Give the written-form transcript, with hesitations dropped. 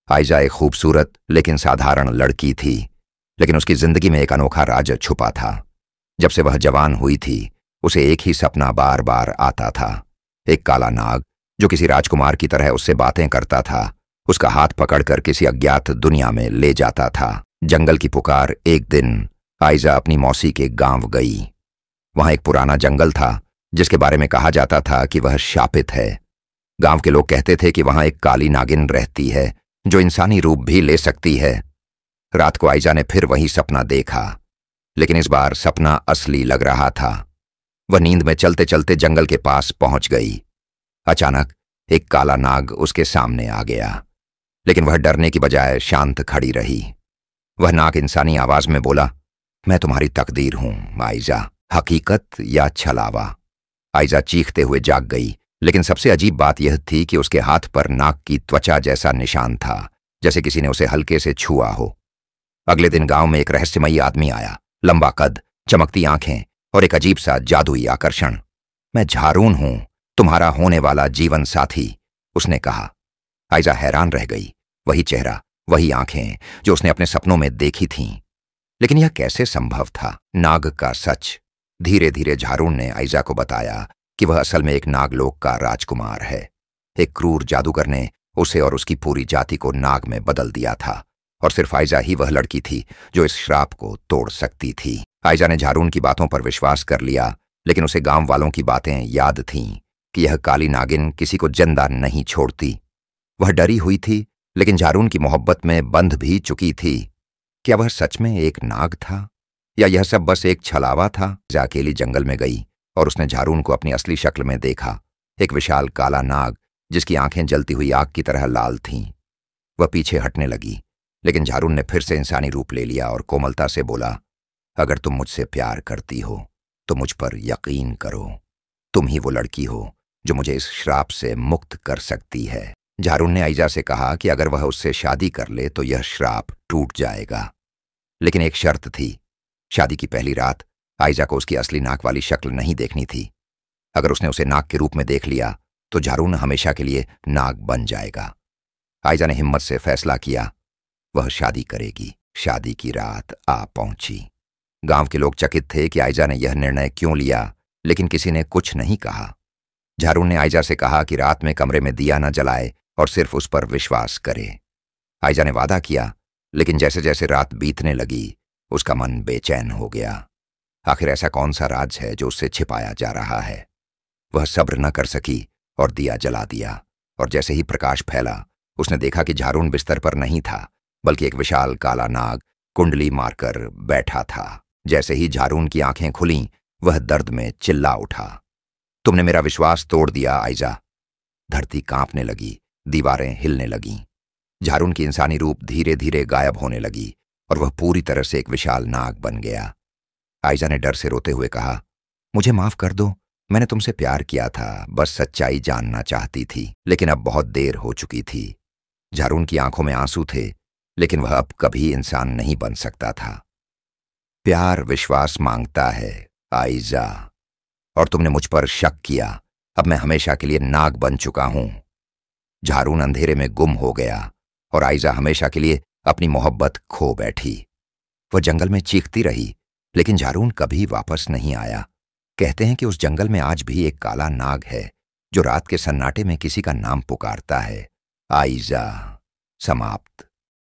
आयजा एक खूबसूरत लेकिन साधारण लड़की थी, लेकिन उसकी जिंदगी में एक अनोखा राज छुपा था। जब से वह जवान हुई थी, उसे एक ही सपना बार बार आता था। एक काला नाग जो किसी राजकुमार की तरह उससे बातें करता था, उसका हाथ पकड़कर किसी अज्ञात दुनिया में ले जाता था। जंगल की पुकार। एक दिन आयजा अपनी मौसी के गांव गई। वहां एक पुराना जंगल था जिसके बारे में कहा जाता था कि वह शापित है। गांव के लोग कहते थे कि वहां एक काली नागिन रहती है जो इंसानी रूप भी ले सकती है। रात को आयजा ने फिर वही सपना देखा, लेकिन इस बार सपना असली लग रहा था। वह नींद में चलते चलते जंगल के पास पहुंच गई। अचानक एक काला नाग उसके सामने आ गया, लेकिन वह डरने की बजाय शांत खड़ी रही। वह नाग इंसानी आवाज में बोला, मैं तुम्हारी तकदीर हूं आयजा, हकीकत या छलावा। आयजा चीखते हुए जाग गई, लेकिन सबसे अजीब बात यह थी कि उसके हाथ पर नाग की त्वचा जैसा निशान था, जैसे किसी ने उसे हल्के से छुआ हो। अगले दिन गांव में एक रहस्यमयी आदमी आया। लंबा कद, चमकती आंखें और एक अजीब सा जादुई आकर्षण। मैं झारून हूं, तुम्हारा होने वाला जीवन साथी, उसने कहा। आयजा हैरान रह गई। वही चेहरा, वही आंखें जो उसने अपने सपनों में देखी थीं। लेकिन यह कैसे संभव था? नाग का सच। धीरे धीरे झारून ने आयजा को बताया कि वह असल में एक नागलोक का राजकुमार है। एक क्रूर जादूगर ने उसे और उसकी पूरी जाति को नाग में बदल दिया था, और सिर्फ आयजा ही वह लड़की थी जो इस श्राप को तोड़ सकती थी। आयजा ने झारून की बातों पर विश्वास कर लिया, लेकिन उसे गांव वालों की बातें याद थीं कि यह काली नागिन किसी को जिंदा नहीं छोड़ती। वह डरी हुई थी, लेकिन झारून की मोहब्बत में बंध भी चुकी थी। क्या वह सच में एक नाग था, या यह सब बस एक छलावा था? आयजा अकेली जंगल में गई और उसने झारून को अपनी असली शक्ल में देखा। एक विशाल काला नाग जिसकी आंखें जलती हुई आग की तरह लाल थीं। वह पीछे हटने लगी, लेकिन झारून ने फिर से इंसानी रूप ले लिया और कोमलता से बोला, अगर तुम मुझसे प्यार करती हो तो मुझ पर यकीन करो। तुम ही वो लड़की हो जो मुझे इस श्राप से मुक्त कर सकती है। झारून ने आयजा से कहा कि अगर वह उससे शादी कर ले तो यह श्राप टूट जाएगा, लेकिन एक शर्त थी। शादी की पहली रात आयजा को उसकी असली नाक वाली शक्ल नहीं देखनी थी। अगर उसने उसे नाग के रूप में देख लिया तो झारून हमेशा के लिए नाग बन जाएगा। आयजा ने हिम्मत से फैसला किया, वह शादी करेगी। शादी की रात आ पहुंची। गांव के लोग चकित थे कि आयजा ने यह निर्णय क्यों लिया, लेकिन किसी ने कुछ नहीं कहा। झारून ने आयजा से कहा कि रात में कमरे में दिया न जलाए और सिर्फ उस पर विश्वास करे। आयजा ने वादा किया, लेकिन जैसे जैसे रात बीतने लगी उसका मन बेचैन हो गया। आखिर ऐसा कौन सा राज है जो उससे छिपाया जा रहा है? वह सब्र न कर सकी और दिया जला दिया, और जैसे ही प्रकाश फैला उसने देखा कि झारून बिस्तर पर नहीं था, बल्कि एक विशाल काला नाग कुंडली मारकर बैठा था। जैसे ही झारून की आंखें खुलीं, वह दर्द में चिल्ला उठा, तुमने मेरा विश्वास तोड़ दिया आयजा। धरती कांपने लगी, दीवारें हिलने लगीं। झारून की इंसानी रूप धीरे धीरे गायब होने लगी और वह पूरी तरह से एक विशाल नाग बन गया। आयजा ने डर से रोते हुए कहा, मुझे माफ कर दो, मैंने तुमसे प्यार किया था, बस सच्चाई जानना चाहती थी। लेकिन अब बहुत देर हो चुकी थी। झारून की आंखों में आंसू थे, लेकिन वह अब कभी इंसान नहीं बन सकता था। प्यार विश्वास मांगता है आयजा, और तुमने मुझ पर शक किया। अब मैं हमेशा के लिए नाग बन चुका हूं। झारून अंधेरे में गुम हो गया और आयजा हमेशा के लिए अपनी मोहब्बत खो बैठी। वह जंगल में चीखती रही, लेकिन झारून कभी वापस नहीं आया। कहते हैं कि उस जंगल में आज भी एक काला नाग है जो रात के सन्नाटे में किसी का नाम पुकारता है। आयजा। समाप्त।